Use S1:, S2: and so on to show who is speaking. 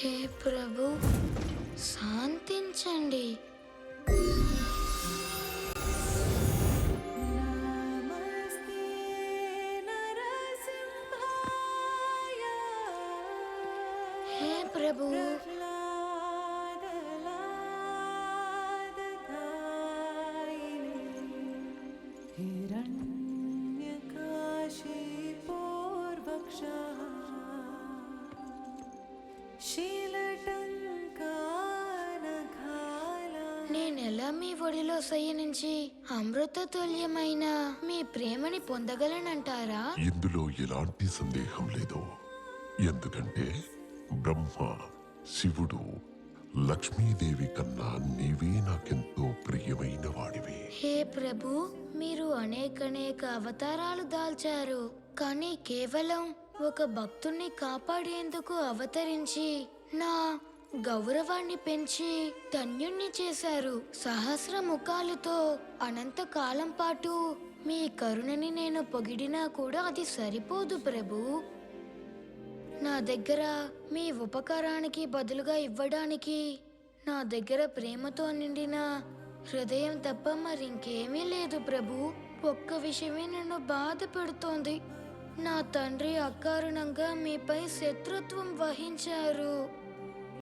S1: హే ప్రభు, శాంతించండి.
S2: నమస్తే నరసింహాయ
S1: హే ప్రభు,
S2: ప్రహ్లాదలాదదాయిని హిరణ్యకాశీపోర్వక్షः శీలటంకానఘాలా.
S1: నేనెలా మీ ఒడిలో శయనించి అమృత తుల్యమైన మీ ప్రేమని పొందగలనంటారా?
S3: ఇందులో ఎలాంటి సందేహం లేదు. ఎందుకంటే బ్రహ్మ, శివుడు, లక్ష్మీదేవి కన్నా నీవే నాకెంతో ప్రియమైన వాడివి.
S1: హే ప్రభు, మీరు అనేక అవతారాలు దాల్చారు, కానీ కేవలం ఒక భక్తుణ్ణి కాపాడేందుకు అవతరించి నా గౌరవాన్ని పెంచి ధన్యుణ్ణి చేశారు. సహస్ర ముఖాలతో అనంత కాలం పాటు మీ కరుణని నేను పొగిడినా కూడా అది సరిపోదు ప్రభు. నా దగ్గర మీ ఉపకారానికి బదులుగా ఇవ్వడానికి నా దగ్గర ప్రేమతో నిండిన హృదయం తప్ప మరింకేమీ లేదు ప్రభు. ఒక్క విషయమే నన్ను బాధ పెడుతోంది. నా తండ్రి అకారణంగా మీపై శత్రుత్వం వహించారు.